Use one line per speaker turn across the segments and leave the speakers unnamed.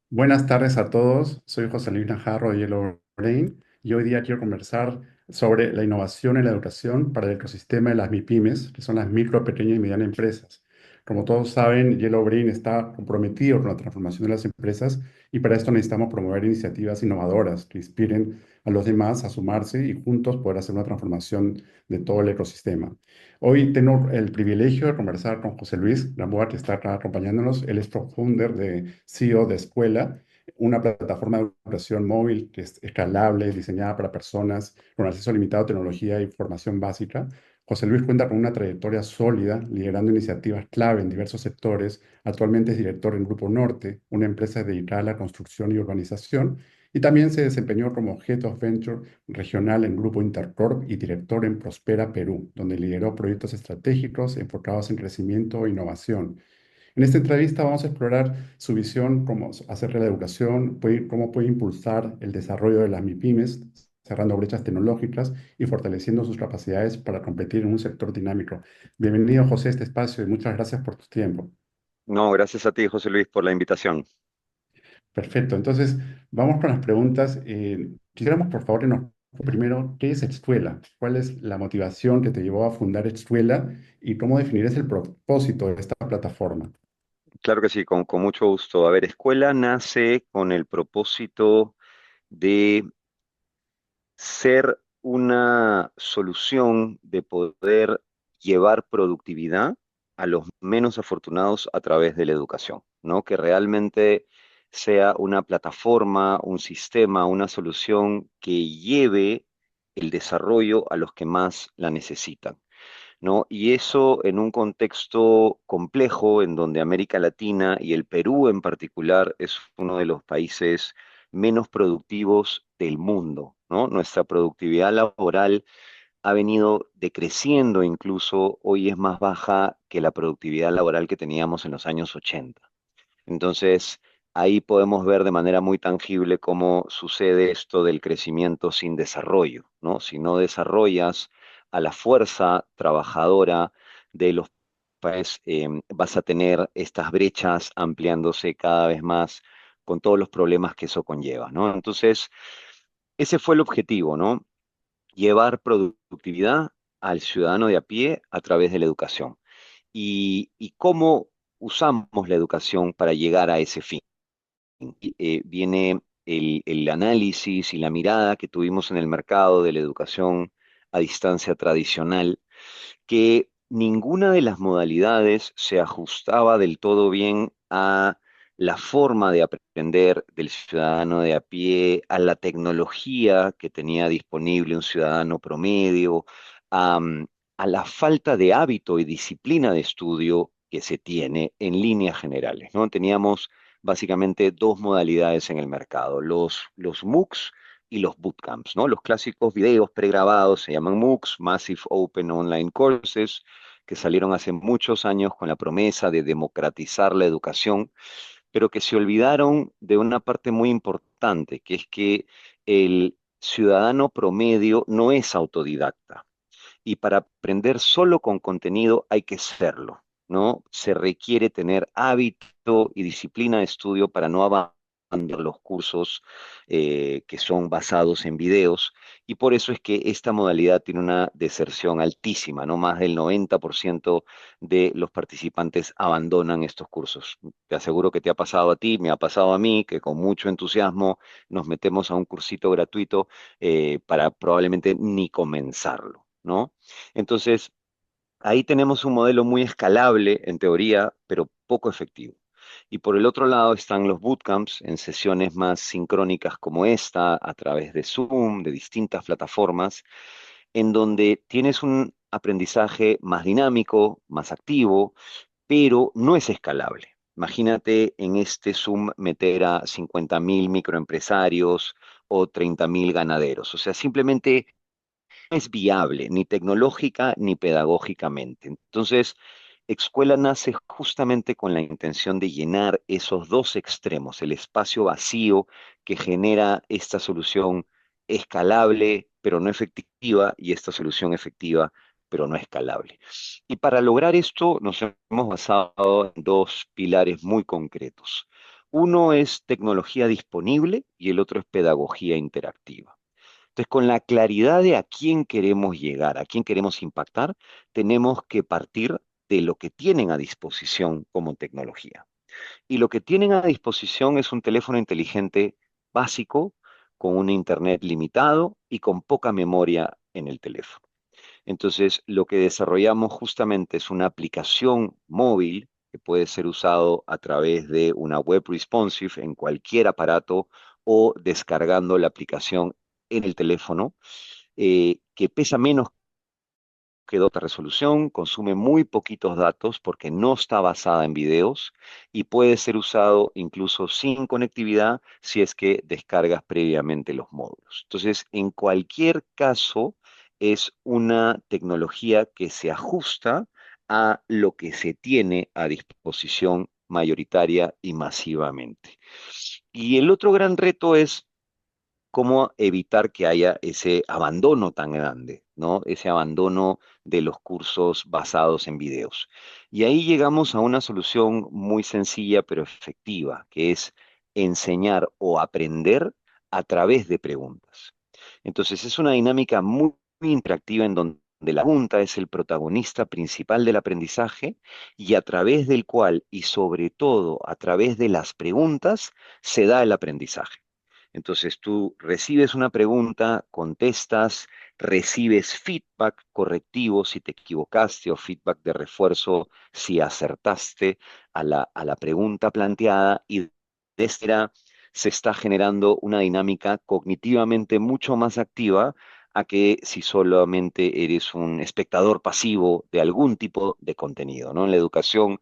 Buenas tardes a todos, soy José Luis Najarro de Yellow Brain y hoy día quiero conversar sobre la innovación en la educación para el ecosistema de las MIPYMES, que son las micro, pequeñas y medianas empresas. Como todos saben, Yellow Brain está comprometido con la transformación de las empresas y para esto necesitamos promover iniciativas innovadoras que inspiren a los demás a sumarse y juntos poder hacer una transformación de todo el ecosistema. Hoy tengo el privilegio de conversar con José Luis Gamboa, que está acá acompañándonos. Él es co-founder de CEO de Escuela, una plataforma de educación móvil que es escalable, diseñada para personas con acceso limitado a tecnología y formación básica. José Luis cuenta con una trayectoria sólida, liderando iniciativas clave en diversos sectores. Actualmente es director en Grupo Norte, una empresa dedicada a la construcción y urbanización, y también se desempeñó como Head of Venture regional en Grupo Intercorp y director en Prospera Perú, donde lideró proyectos estratégicos enfocados en crecimiento e innovación. En esta entrevista vamos a explorar su visión, cómo hacer la educación, cómo puede impulsar el desarrollo de las MIPYMES, cerrando brechas tecnológicas y fortaleciendo sus capacidades para competir en un sector dinámico. Bienvenido, José, a este espacio y muchas gracias por tu tiempo.
No, gracias a ti, José Luis, por la invitación.
Perfecto, entonces vamos con las preguntas. Quisiéramos, por favor, que nos primero, ¿qué es Extuela? ¿Cuál es la motivación que te llevó a fundar Extuela y cómo definir el propósito de esta plataforma?
Claro que sí, con mucho gusto. A ver, Escuela nace con el propósito de ser una solución de poder llevar productividad a los menos afortunados a través de la educación, ¿no? Que realmente sea una plataforma, un sistema, una solución que lleve el desarrollo a los que más la necesitan. ¿No? Y eso en un contexto complejo en donde América Latina y el Perú en particular es uno de los países menos productivos del mundo, ¿no? Nuestra productividad laboral ha venido decreciendo, incluso hoy es más baja que la productividad laboral que teníamos en los años 80. Entonces, ahí podemos ver de manera muy tangible cómo sucede esto del crecimiento sin desarrollo, ¿no? Si no desarrollas a la fuerza trabajadora de los países, vas a tener estas brechas ampliándose cada vez más con todos los problemas que eso conlleva, ¿no? Entonces, ese fue el objetivo, ¿no? Llevar productividad al ciudadano de a pie a través de la educación. Y cómo usamos la educación para llegar a ese fin. Viene el análisis y la mirada que tuvimos en el mercado de la educación a distancia tradicional, que ninguna de las modalidades se ajustaba del todo bien a la forma de aprender del ciudadano de a pie, a la tecnología que tenía disponible un ciudadano promedio, a, a la falta de hábito y disciplina de estudio que se tiene en líneas generales, ¿no? Teníamos básicamente dos modalidades en el mercado, los MOOCs y los bootcamps, ¿no? Los clásicos videos pregrabados se llaman MOOCs, Massive Open Online Courses, que salieron hace muchos años con la promesa de democratizar la educación, pero que se olvidaron de una parte muy importante, que es que el ciudadano promedio no es autodidacta y para aprender solo con contenido hay que serlo, ¿no? Se requiere tener hábito y disciplina de estudio para no abandonar los cursos que son basados en videos y por eso es que esta modalidad tiene una deserción altísima, ¿no? Más del 90% de los participantes abandonan estos cursos. Te aseguro que te ha pasado a ti, me ha pasado a mí, que con mucho entusiasmo nos metemos a un cursito gratuito para probablemente ni comenzarlo, ¿no? Entonces, ahí tenemos un modelo muy escalable en teoría, pero poco efectivo. Y por el otro lado están los bootcamps en sesiones más sincrónicas como esta, a través de Zoom, de distintas plataformas, en donde tienes un aprendizaje más dinámico, más activo, pero no es escalable. Imagínate en este Zoom meter a 50.000 microempresarios o 30.000 ganaderos. O sea, simplemente es viable, ni tecnológica ni pedagógicamente. Entonces, Escuela nace justamente con la intención de llenar esos dos extremos, el espacio vacío que genera esta solución escalable, pero no efectiva, y esta solución efectiva, pero no escalable. Y para lograr esto nos hemos basado en dos pilares muy concretos. Uno es tecnología disponible y el otro es pedagogía interactiva. Entonces, con la claridad de a quién queremos llegar, a quién queremos impactar, tenemos que partir de lo que tienen a disposición como tecnología. Y lo que tienen a disposición es un teléfono inteligente básico, con un internet limitado y con poca memoria en el teléfono. Entonces, lo que desarrollamos justamente es una aplicación móvil que puede ser usado a través de una web responsive en cualquier aparato o descargando la aplicación en el teléfono, que pesa menos que de alta resolución, consume muy poquitos datos porque no está basada en videos y puede ser usado incluso sin conectividad si es que descargas previamente los módulos. Entonces, en cualquier caso, es una tecnología que se ajusta a lo que se tiene a disposición mayoritaria y masivamente. Y el otro gran reto es cómo evitar que haya ese abandono tan grande, ¿no? Ese abandono de los cursos basados en videos. Y ahí llegamos a una solución muy sencilla pero efectiva, que es enseñar o aprender a través de preguntas. Entonces, es una dinámica muy interactiva en donde la pregunta es el protagonista principal del aprendizaje y a través del cual, y sobre todo a través de las preguntas, se da el aprendizaje. Entonces tú recibes una pregunta, contestas, recibes feedback correctivo si te equivocaste o feedback de refuerzo si acertaste a la pregunta planteada y de esta manera se está generando una dinámica cognitivamente mucho más activa a que si solamente eres un espectador pasivo de algún tipo de contenido, ¿no? En la educación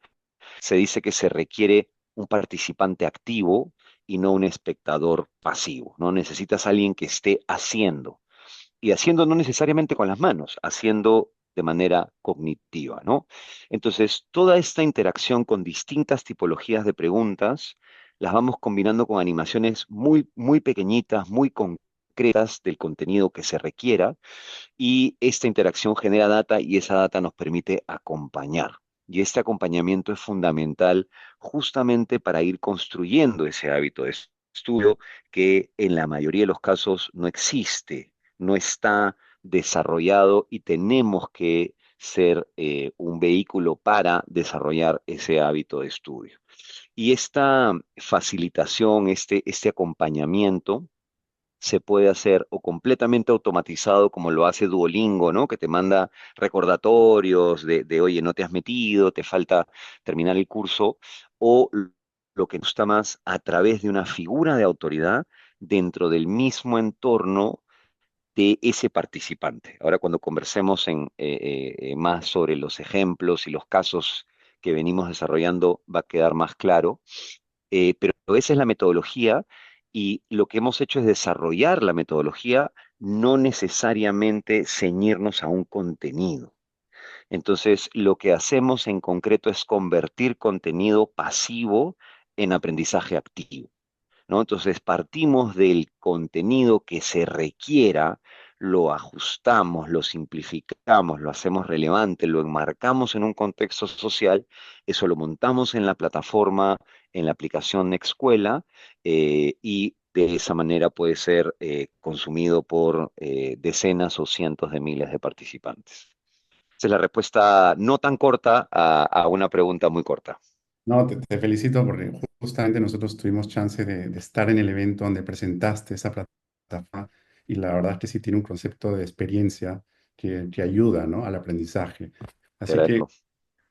se dice que se requiere un participante activo y no un espectador pasivo, ¿no? Necesitas a alguien que esté haciendo, y haciendo no necesariamente con las manos, haciendo de manera cognitiva, ¿no? Entonces, toda esta interacción con distintas tipologías de preguntas las vamos combinando con animaciones muy pequeñitas, muy concretas del contenido que se requiera, y esta interacción genera data y esa data nos permite acompañar. Y este acompañamiento es fundamental justamente para ir construyendo ese hábito de estudio que en la mayoría de los casos no existe, no está desarrollado y tenemos que ser un vehículo para desarrollar ese hábito de estudio. Y esta facilitación, este acompañamiento, se puede hacer o completamente automatizado como lo hace Duolingo, ¿no? Que te manda recordatorios oye, no te has metido, te falta terminar el curso, o lo que nos gusta más, a través de una figura de autoridad dentro del mismo entorno de ese participante. Ahora, cuando conversemos más sobre los ejemplos y los casos que venimos desarrollando, va a quedar más claro, pero esa es la metodología y lo que hemos hecho es desarrollar la metodología, no necesariamente ceñirnos a un contenido. Entonces, lo que hacemos en concreto es convertir contenido pasivo en aprendizaje activo, ¿no? Entonces partimos del contenido que se requiera, lo ajustamos, lo simplificamos, lo hacemos relevante, lo enmarcamos en un contexto social, eso lo montamos en la plataforma, en la aplicación Nextescuela, y de esa manera puede ser consumido por decenas o cientos de miles de participantes. Esa es la respuesta no tan corta a una pregunta muy corta.
No, te felicito porque justamente nosotros tuvimos chance de estar en el evento donde presentaste esa plataforma y la verdad es que sí tiene un concepto de experiencia que ayuda, ¿no? Al aprendizaje.
Te
Así que
agradezco.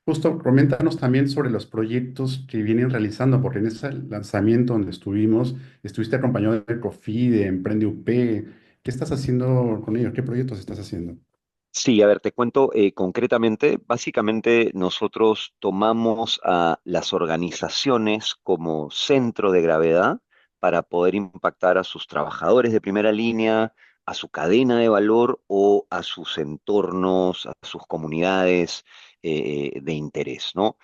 justo coméntanos también sobre los proyectos que vienen realizando, porque en ese lanzamiento donde estuvimos, estuviste acompañado de Cofi, de Emprende UP. ¿Qué estás haciendo con ellos? ¿Qué proyectos estás haciendo?
Sí, a ver, te cuento concretamente. Básicamente nosotros tomamos a las organizaciones como centro de gravedad para poder impactar a sus trabajadores de primera línea, a su cadena de valor o a sus entornos, a sus comunidades de interés, ¿no?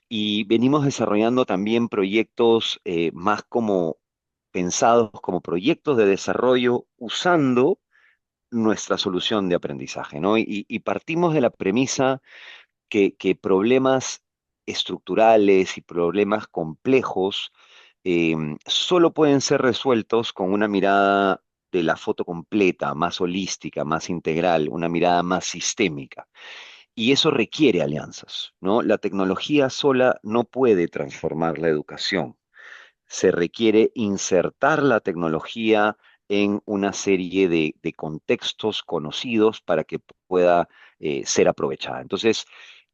Y venimos desarrollando también proyectos más como pensados como proyectos de desarrollo usando nuestra solución de aprendizaje, ¿no? Y partimos de la premisa que problemas estructurales y problemas complejos solo pueden ser resueltos con una mirada de la foto completa, más holística, más integral, una mirada más sistémica. Y eso requiere alianzas, ¿no? La tecnología sola no puede transformar la educación. Se requiere insertar la tecnología en una serie de contextos conocidos para que pueda ser aprovechada. Entonces,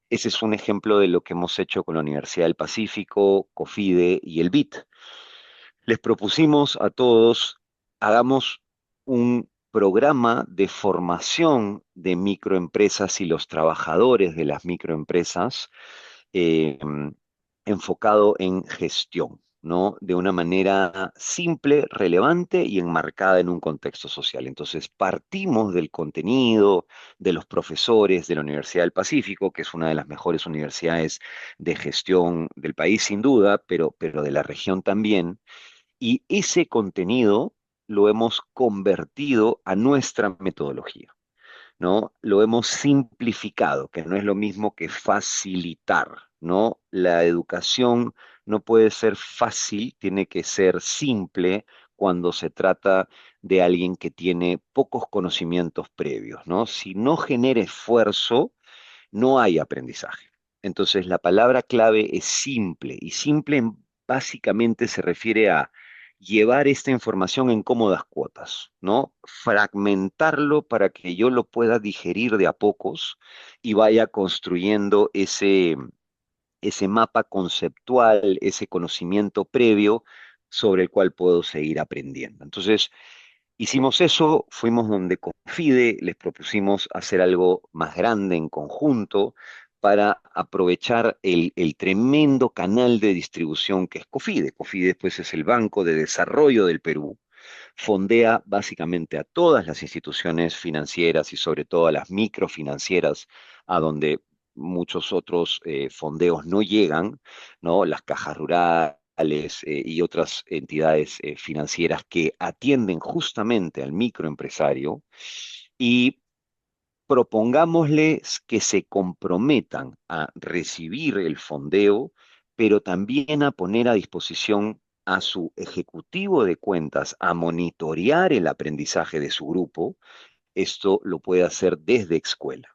ese es un ejemplo de lo que hemos hecho con la Universidad del Pacífico, COFIDE y el BIT. Les propusimos a todos, hagamos un programa de formación de microempresas y los trabajadores de las microempresas eh, enfocado en gestión, ¿no? De una manera simple, relevante y enmarcada en un contexto social. Entonces, partimos del contenido de los profesores de la Universidad del Pacífico, que es una de las mejores universidades de gestión del país, sin duda, pero de la región también, y ese contenido lo hemos convertido a nuestra metodología, ¿no? Lo hemos simplificado, que no es lo mismo que facilitar, ¿no? La educación no puede ser fácil, tiene que ser simple cuando se trata de alguien que tiene pocos conocimientos previos, ¿no? Si no genera esfuerzo, no hay aprendizaje. Entonces, la palabra clave es simple y simple básicamente se refiere a llevar esta información en cómodas cuotas, ¿no? Fragmentarlo para que yo lo pueda digerir de a pocos y vaya construyendo ese mapa conceptual, ese conocimiento previo sobre el cual puedo seguir aprendiendo. Entonces, hicimos eso, fuimos donde Confide, les propusimos hacer algo más grande en conjunto para aprovechar el tremendo canal de distribución que es Cofide. Cofide después es el Banco de Desarrollo del Perú. Fondea básicamente a todas las instituciones financieras y sobre todo a las microfinancieras, a donde muchos otros fondeos no llegan, ¿no? Las cajas rurales y otras entidades financieras que atienden justamente al microempresario y propongámosles que se comprometan a recibir el fondeo, pero también a poner a disposición a su ejecutivo de cuentas a monitorear el aprendizaje de su grupo. Esto lo puede hacer desde escuela.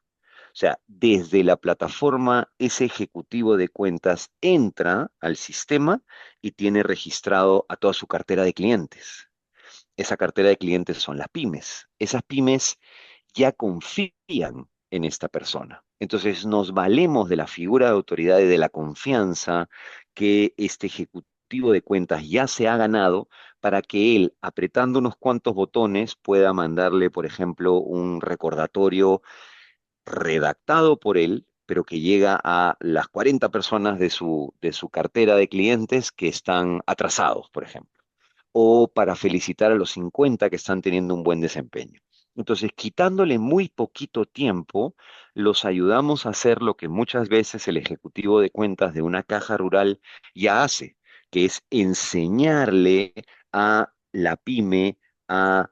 O sea, desde la plataforma, ese ejecutivo de cuentas entra al sistema y tiene registrado a toda su cartera de clientes. Esa cartera de clientes son las pymes. Esas pymes ya confían en esta persona. Entonces nos valemos de la figura de autoridad y de la confianza que este ejecutivo de cuentas ya se ha ganado para que él, apretando unos cuantos botones, pueda mandarle, por ejemplo, un recordatorio redactado por él, pero que llega a las 40 personas de su cartera de clientes que están atrasados, por ejemplo, o para felicitar a los 50 que están teniendo un buen desempeño. Entonces, quitándole muy poquito tiempo, los ayudamos a hacer lo que muchas veces el ejecutivo de cuentas de una caja rural ya hace, que es enseñarle a la pyme a,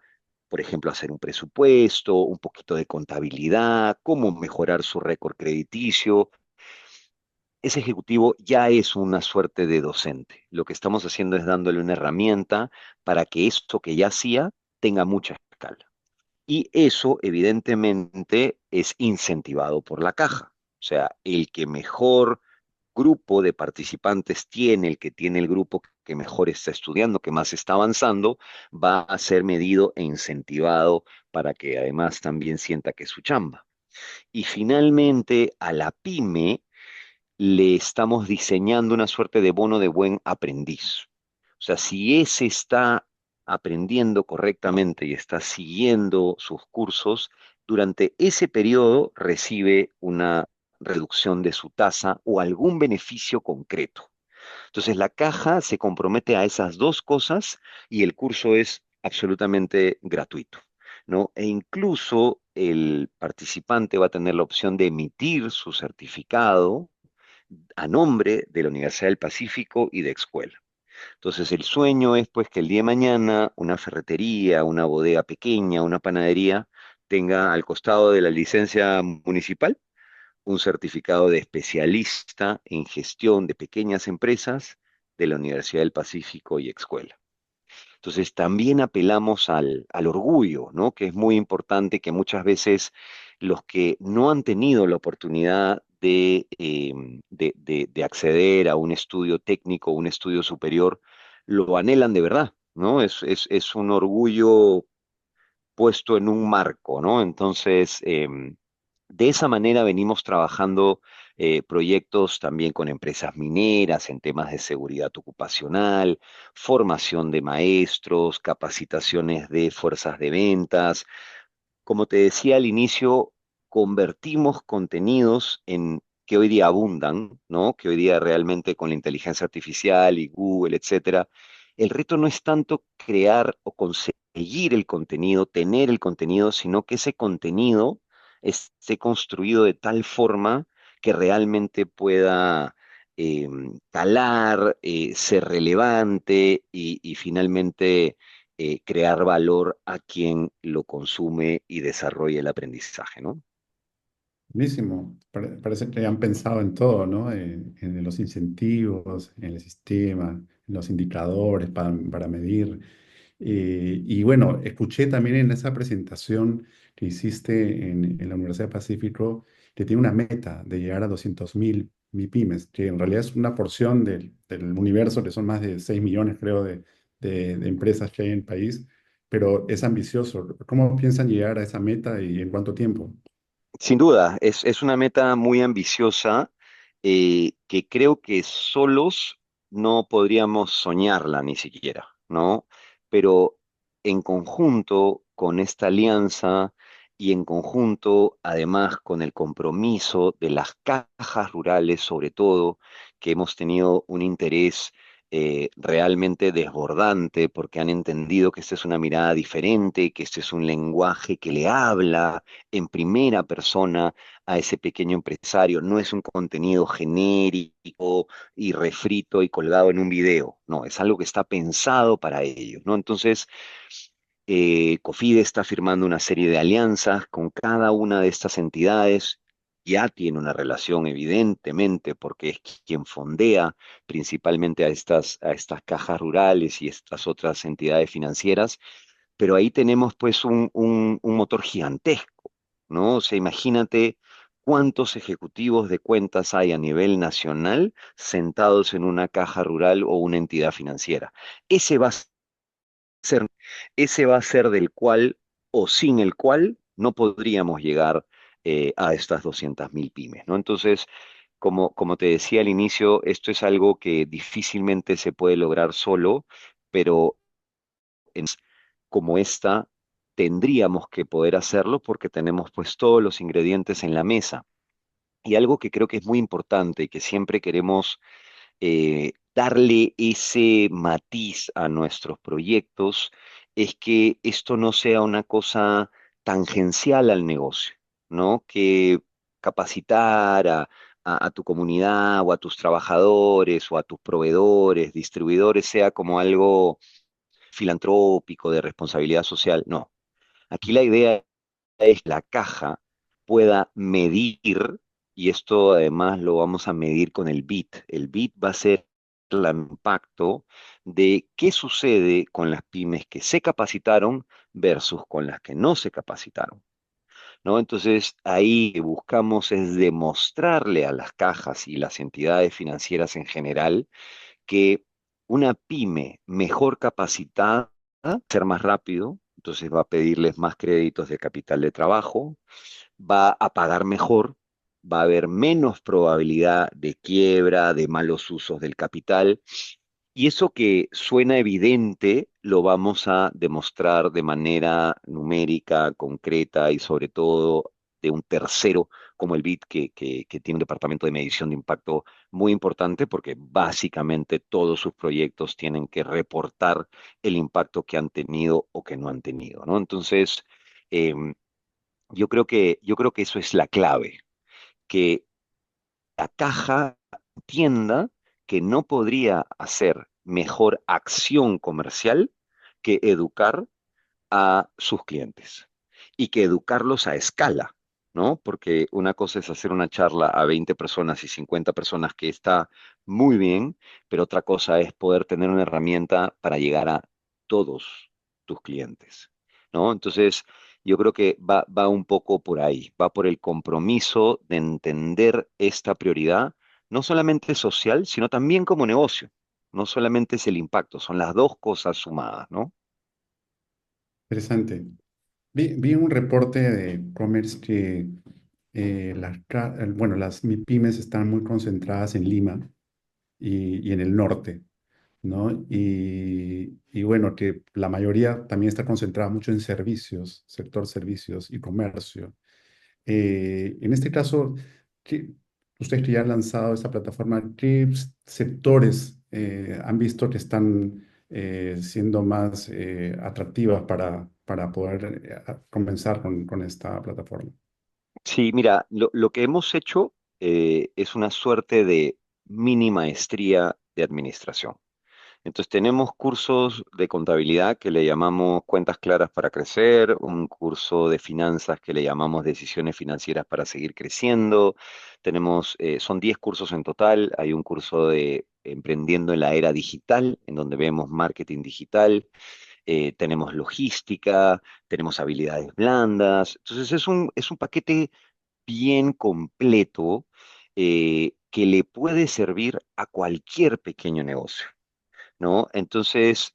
por ejemplo, hacer un presupuesto, un poquito de contabilidad, cómo mejorar su récord crediticio. Ese ejecutivo ya es una suerte de docente. Lo que estamos haciendo es dándole una herramienta para que esto que ya hacía tenga mucha escala. Y eso, evidentemente, es incentivado por la caja. O sea, el que mejor grupo de participantes tiene, el que tiene el grupo que mejor está estudiando, que más está avanzando, va a ser medido e incentivado para que además también sienta que es su chamba. Y finalmente, a la pyme le estamos diseñando una suerte de bono de buen aprendiz. O sea, si ese está aprendiendo correctamente y está siguiendo sus cursos, durante ese periodo recibe una reducción de su tasa o algún beneficio concreto. Entonces, la caja se compromete a esas dos cosas y el curso es absolutamente gratuito, ¿no? E incluso el participante va a tener la opción de emitir su certificado a nombre de la Universidad del Pacífico y de escuela. Entonces el sueño es pues que el día de mañana una ferretería, una bodega pequeña, una panadería tenga al costado de la licencia municipal un certificado de especialista en gestión de pequeñas empresas de la Universidad del Pacífico y Excuela. Entonces también apelamos al orgullo, ¿no? Que es muy importante, que muchas veces los que no han tenido la oportunidad de acceder a un estudio técnico, un estudio superior, lo anhelan de verdad, ¿no? Es un orgullo puesto en un marco, ¿no? Entonces, de esa manera venimos trabajando proyectos también con empresas mineras en temas de seguridad ocupacional, formación de maestros, capacitaciones de fuerzas de ventas. Como te decía al inicio, convertimos contenidos que hoy día abundan, ¿no? Que hoy día realmente con la inteligencia artificial y Google, etcétera, el reto no es tanto crear o conseguir el contenido, tener el contenido, sino que ese contenido esté construido de tal forma que realmente pueda eh, calar, ser relevante y finalmente crear valor a quien lo consume y desarrolla el aprendizaje, ¿no?
Buenísimo. Parece que han pensado en todo, ¿no? En los incentivos, en el sistema, en los indicadores para medir. Y bueno, escuché también en esa presentación que hiciste en la Universidad del Pacífico que tiene una meta de llegar a 200.000 MIPYMES, que en realidad es una porción del universo, que son más de 6 millones, creo, de empresas que hay en el país, pero es ambicioso. ¿Cómo piensan llegar a esa meta y en cuánto tiempo?
Sin duda, es una meta muy ambiciosa que creo que solos no podríamos soñarla ni siquiera, ¿no? Pero en conjunto con esta alianza y en conjunto además con el compromiso de las cajas rurales, sobre todo, que hemos tenido un interés realmente desbordante porque han entendido que esta es una mirada diferente, que este es un lenguaje que le habla en primera persona a ese pequeño empresario. No es un contenido genérico y refrito y colgado en un video. No, es algo que está pensado para ellos, ¿no? Entonces, COFIDE está firmando una serie de alianzas con cada una de estas entidades. Ya tiene una relación, evidentemente, porque es quien fondea principalmente a estas cajas rurales y estas otras entidades financieras, pero ahí tenemos pues un motor gigantesco, ¿no? O sea, imagínate cuántos ejecutivos de cuentas hay a nivel nacional sentados en una caja rural o una entidad financiera. Ese va a ser, ese va a ser del cual o sin el cual no podríamos llegar a estas 200.000 pymes, ¿no? Entonces, como te decía al inicio, esto es algo que difícilmente se puede lograr solo, pero en como esta tendríamos que poder hacerlo porque tenemos pues todos los ingredientes en la mesa. Y algo que creo que es muy importante y que siempre queremos darle ese matiz a nuestros proyectos es que esto no sea una cosa tangencial al negocio, ¿no? Que capacitar a tu comunidad o a tus trabajadores o a tus proveedores, distribuidores, sea como algo filantrópico, de responsabilidad social. No, aquí la idea es que la caja pueda medir, y esto además lo vamos a medir con el bit. El bit va a ser el impacto de qué sucede con las pymes que se capacitaron versus con las que no se capacitaron, ¿no? Entonces, ahí buscamos es demostrarle a las cajas y las entidades financieras en general que una pyme mejor capacitada va a ser más rápido, entonces va a pedirles más créditos de capital de trabajo, va a pagar mejor, va a haber menos probabilidad de quiebra, de malos usos del capital. Y eso que suena evidente lo vamos a demostrar de manera numérica, concreta y sobre todo de un tercero como el BID, que tiene un departamento de medición de impacto muy importante porque básicamente todos sus proyectos tienen que reportar el impacto que han tenido o que no han tenido, ¿no? Entonces, em, yo creo que eso es la clave, que la caja entienda que no podría hacer mejor acción comercial que educar a sus clientes y que educarlos a escala. ¿no? Porque una cosa es hacer una charla a 20 personas y 50 personas que está muy bien, pero otra cosa es poder tener una herramienta para llegar a todos tus clientes, ¿no? Entonces, yo creo que va un poco por ahí, va por el compromiso de entender esta prioridad, no solamente social, sino también como negocio. No solamente es el impacto, son las dos cosas sumadas, ¿no?
Interesante. Vi un reporte de Commerce que bueno, las MIPIMES están muy concentradas en Lima y en el norte, ¿no? Y bueno, que la mayoría también está concentrada mucho en servicios, sector servicios y comercio. En este caso, ustedes que ya han lanzado esta plataforma, ¿qué sectores han visto que están siendo más atractivas para poder comenzar con esta plataforma?
Sí, mira, lo que hemos hecho es una suerte de mini maestría de administración. Entonces tenemos cursos de contabilidad que le llamamos cuentas claras para crecer, un curso de finanzas que le llamamos decisiones financieras para seguir creciendo. Son 10 cursos en total. Hay un curso de emprendiendo en la era digital, en donde vemos marketing digital. Tenemos logística, tenemos habilidades blandas. Entonces es un paquete bien completo que le puede servir a cualquier pequeño negocio, ¿no? Entonces,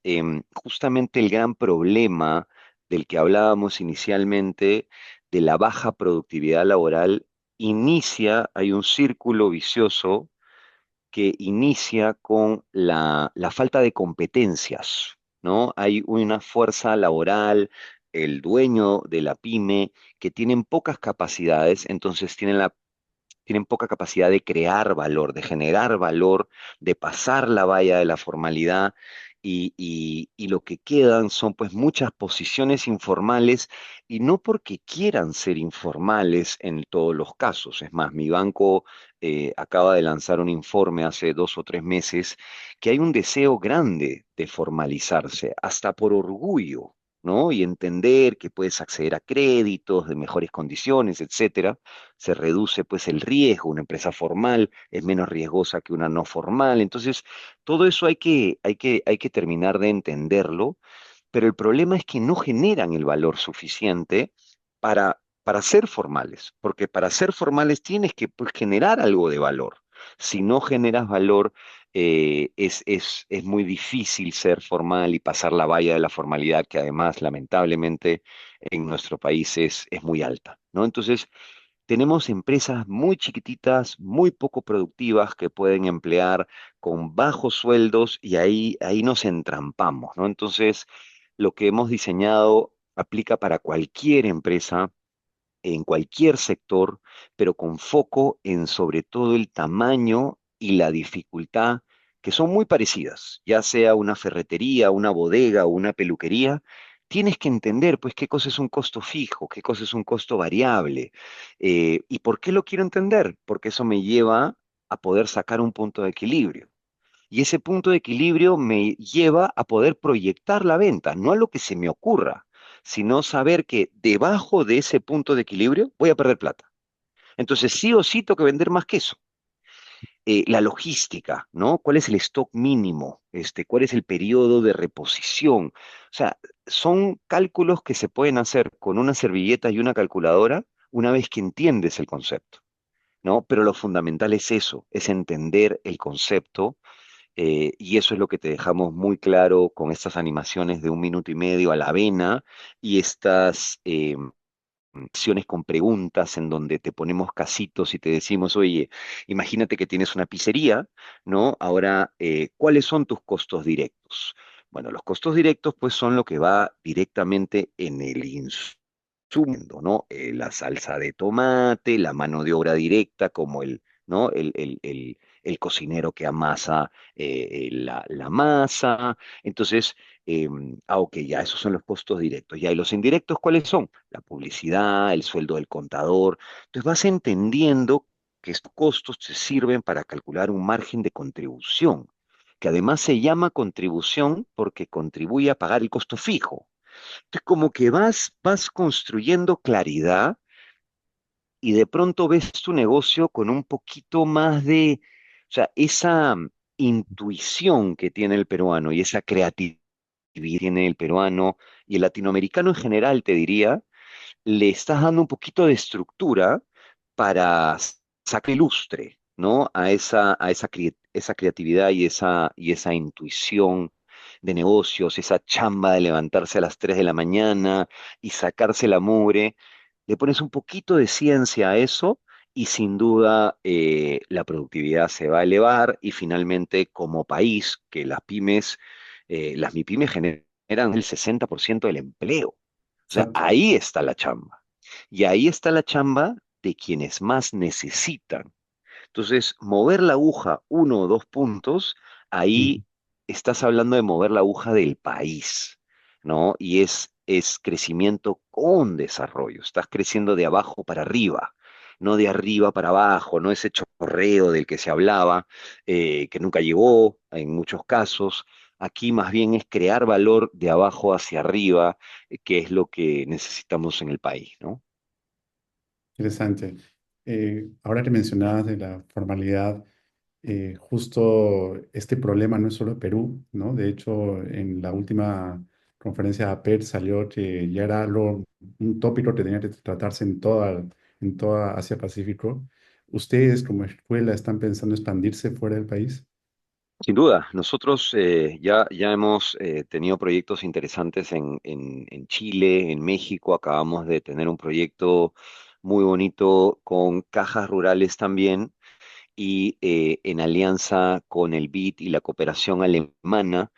justamente el gran problema del que hablábamos inicialmente, de la baja productividad laboral, hay un círculo vicioso que inicia con la falta de competencias, ¿no? Hay una fuerza laboral, el dueño de la pyme, que tienen pocas capacidades, entonces tienen poca capacidad de crear valor, de generar valor, de pasar la valla de la formalidad y lo que quedan son pues muchas posiciones informales y no porque quieran ser informales en todos los casos. Es más, mi banco acaba de lanzar un informe hace 2 o 3 meses que hay un deseo grande de formalizarse, hasta por orgullo, ¿no? Y entender que puedes acceder a créditos de mejores condiciones, etcétera. Se reduce pues el riesgo, una empresa formal es menos riesgosa que una no formal. Entonces, todo eso hay que terminar de entenderlo, pero el problema es que no generan el valor suficiente para ser formales, porque para ser formales tienes que pues, generar algo de valor. Si no generas valor, es muy difícil ser formal y pasar la valla de la formalidad, que además, lamentablemente, en nuestro país es muy alta, ¿no? Entonces, tenemos empresas muy chiquititas, muy poco productivas que pueden emplear con bajos sueldos y ahí nos entrampamos, ¿no? Entonces, lo que hemos diseñado aplica para cualquier empresa, en cualquier sector, pero con foco en sobre todo el tamaño y la dificultad, que son muy parecidas, ya sea una ferretería, una bodega o una peluquería. Tienes que entender, pues, qué cosa es un costo fijo, qué cosa es un costo variable. ¿Y por qué lo quiero entender? Porque eso me lleva a poder sacar un punto de equilibrio. Y ese punto de equilibrio me lleva a poder proyectar la venta, no a lo que se me ocurra, sino saber que debajo de ese punto de equilibrio voy a perder plata. Entonces, sí o sí tengo que vender más que eso. La logística, ¿no? ¿Cuál es el stock mínimo? ¿Cuál es el periodo de reposición? O sea, son cálculos que se pueden hacer con una servilleta y una calculadora una vez que entiendes el concepto, ¿no? Pero lo fundamental es eso, es entender el concepto, y eso es lo que te dejamos muy claro con estas animaciones de 1 minuto y medio a la avena y estas acciones con preguntas en donde te ponemos casitos y te decimos, oye, imagínate que tienes una pizzería, ¿no? Ahora, ¿cuáles son tus costos directos? Bueno, los costos directos pues son lo que va directamente en el insumo, ¿no? La salsa de tomate, la mano de obra directa como ¿no? El cocinero que amasa la masa. Entonces, ok, ya esos son los costos directos. Ya, ¿y los indirectos cuáles son? La publicidad, el sueldo del contador. Entonces vas entendiendo que estos costos te sirven para calcular un margen de contribución, que además se llama contribución porque contribuye a pagar el costo fijo. Entonces, como que vas construyendo claridad y de pronto ves tu negocio con un poquito más de, o sea, esa intuición que tiene el peruano y esa creatividad que tiene el peruano y el latinoamericano en general, te diría, le estás dando un poquito de estructura para sacar lustre, ¿no? Esa creatividad y esa intuición de negocios, esa chamba de levantarse a las 3 de la mañana y sacarse la mugre. Le pones un poquito de ciencia a eso y sin duda la productividad se va a elevar y finalmente como país, que las MIPYMES generan el 60% del empleo. O sea,
Exacto.
ahí está la chamba. Y ahí está la chamba de quienes más necesitan. Entonces, mover la aguja 1 o 2 puntos,
Mm.
ahí estás hablando de mover la aguja del país, ¿no? Y es crecimiento con desarrollo. Estás creciendo de abajo para arriba, no de arriba para abajo, no ese chorreo del que se hablaba, que nunca llegó en muchos casos. Aquí más bien es crear valor de abajo hacia arriba, que es lo que necesitamos en el país, ¿no?
Interesante. Ahora que mencionabas de la formalidad, justo este problema no es solo de Perú, ¿no? De hecho, en la última conferencia de APEC salió que ya era algo, un tópico que tenía que tratarse en toda Asia-Pacífico. ¿Ustedes como escuela están pensando expandirse fuera del país?
Sin duda, nosotros ya hemos tenido proyectos interesantes en Chile, en México. Acabamos de tener un proyecto muy bonito con cajas rurales también y en alianza con el BID y la cooperación alemana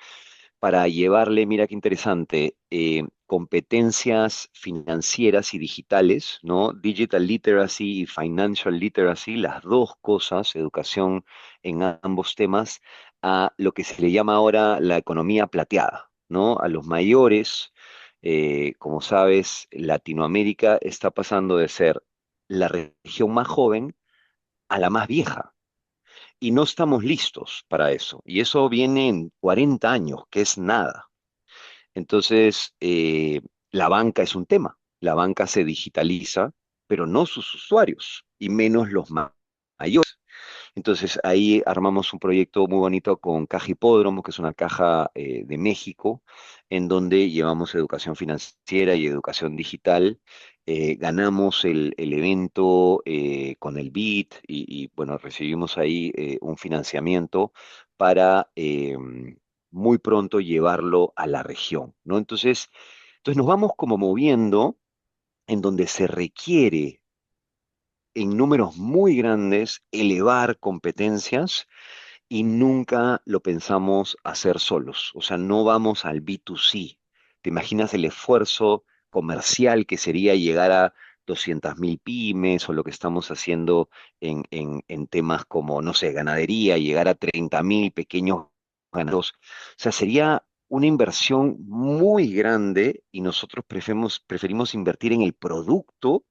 para llevarle, mira qué interesante, competencias financieras y digitales, ¿no? Digital literacy y financial literacy, las dos cosas, educación en ambos temas, a lo que se le llama ahora la economía plateada, ¿no? A los mayores, como sabes, Latinoamérica está pasando de ser la región más joven a la más vieja. Y no estamos listos para eso. Y eso viene en 40 años, que es nada. Entonces, la banca es un tema. La banca se digitaliza, pero no sus usuarios, y menos los mayores. Entonces ahí armamos un proyecto muy bonito con Caja Hipódromo, que es una caja de México, en donde llevamos educación financiera y educación digital. Ganamos el evento con el BID bueno, recibimos ahí un financiamiento para muy pronto llevarlo a la región, ¿no? Entonces nos vamos como moviendo en donde se requiere en números muy grandes elevar competencias y nunca lo pensamos hacer solos. O sea, no vamos al B2C. ¿Te imaginas el esfuerzo comercial que sería llegar a 200.000 pymes o lo que estamos haciendo en temas como, no sé, ganadería, llegar a 30.000 pequeños ganaderos? O sea, sería una inversión muy grande y nosotros preferimos invertir en el producto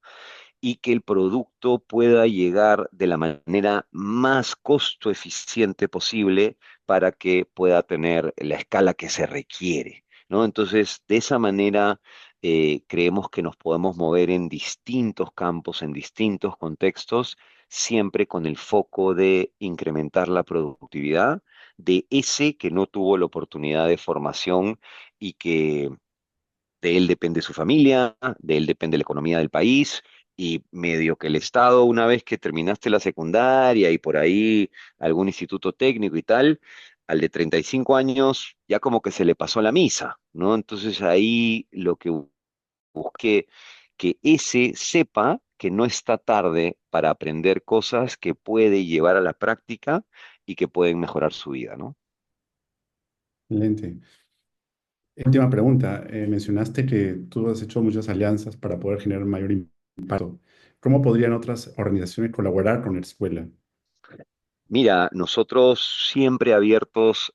y que el producto pueda llegar de la manera más costo eficiente posible para que pueda tener la escala que se requiere, ¿no? Entonces, de esa manera, creemos que nos podemos mover en distintos campos, en distintos contextos, siempre con el foco de incrementar la productividad de ese que no tuvo la oportunidad de formación y que de él depende su familia, de él depende la economía del país y medio que el Estado, una vez que terminaste la secundaria y por ahí algún instituto técnico y tal, al de 35 años ya como que se le pasó la misa, ¿no? Entonces ahí lo que busqué, que ese sepa que no está tarde para aprender cosas que puede llevar a la práctica y que pueden mejorar su vida, ¿no?
Excelente. Última pregunta. Mencionaste que tú has hecho muchas alianzas para poder generar mayor impacto. ¿Cómo podrían otras organizaciones colaborar con la escuela?
Mira, nosotros siempre abiertos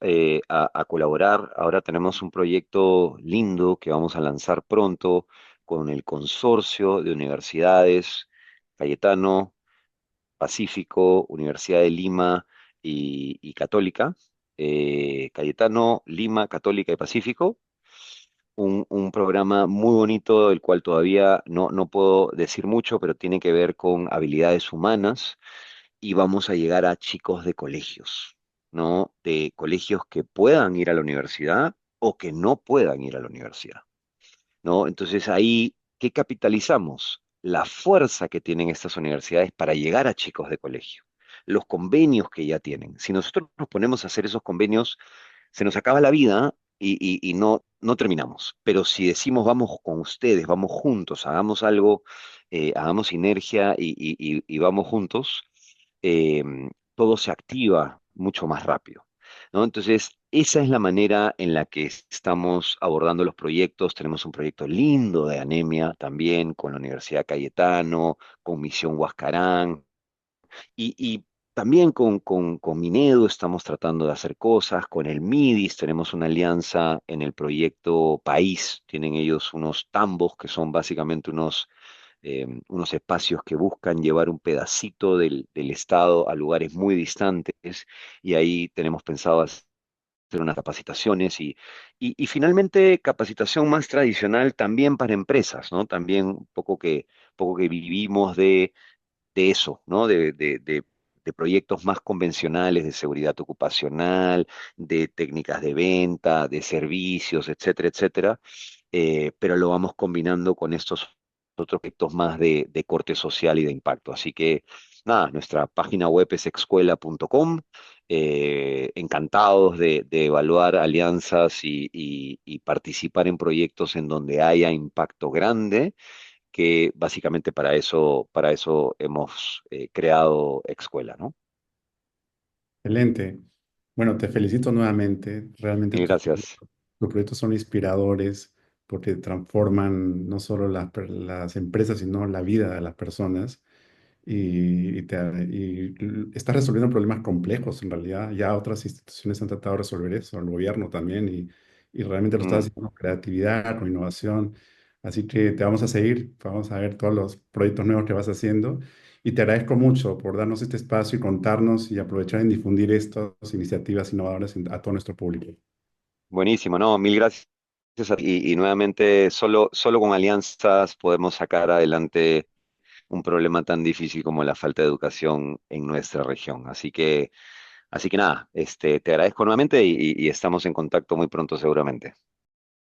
a colaborar. Ahora tenemos un proyecto lindo que vamos a lanzar pronto con el consorcio de universidades Cayetano, Pacífico, Universidad de Lima y Católica. Cayetano, Lima, Católica y Pacífico, un programa muy bonito, del cual todavía no puedo decir mucho, pero tiene que ver con habilidades humanas y vamos a llegar a chicos de colegios, ¿no? De colegios que puedan ir a la universidad o que no puedan ir a la universidad, ¿no? Entonces ahí, ¿qué capitalizamos? La fuerza que tienen estas universidades para llegar a chicos de colegio, los convenios que ya tienen. Si nosotros nos ponemos a hacer esos convenios, se nos acaba la vida y no terminamos. Pero si decimos vamos con ustedes, vamos juntos, hagamos algo, hagamos sinergia y vamos juntos, eh, todo se activa mucho más rápido, ¿no? Entonces, esa es la manera en la que estamos abordando los proyectos. Tenemos un proyecto lindo de anemia también con la Universidad Cayetano, con Misión Huascarán y también con Minedo estamos tratando de hacer cosas, con el MIDIS tenemos una alianza en el proyecto País, tienen ellos unos tambos que son básicamente unos espacios que buscan llevar un pedacito del estado a lugares muy distantes y ahí tenemos pensado hacer unas capacitaciones y finalmente capacitación más tradicional también para empresas, ¿no? También poco que vivimos de eso, ¿no? De proyectos más convencionales de seguridad ocupacional, de técnicas de venta, de servicios, etcétera, etcétera, pero lo vamos combinando con estos otros proyectos más de corte social y de impacto. Así que, nada, nuestra página web es excuela.com. Encantados de evaluar alianzas y participar en proyectos en donde haya impacto grande que básicamente para eso hemos creado Excuela, ¿no?
Excelente. Bueno, te felicito nuevamente. Realmente
Mil gracias.
tus proyectos son inspiradores porque transforman no solo las empresas, sino la vida de las personas. Y estás resolviendo problemas complejos. En realidad, ya otras instituciones han tratado de resolver eso, el gobierno también, y realmente lo estás
Mm,
haciendo con creatividad, con innovación. Así que te vamos a seguir, vamos a ver todos los proyectos nuevos que vas haciendo. Y te agradezco mucho por darnos este espacio y contarnos y aprovechar en difundir estas iniciativas innovadoras a todo nuestro público.
buenísimo, ¿no? Mil gracias a ti. Y nuevamente, solo con alianzas podemos sacar adelante un problema tan difícil como la falta de educación en nuestra región. Así que nada, te agradezco nuevamente y estamos en contacto muy pronto seguramente.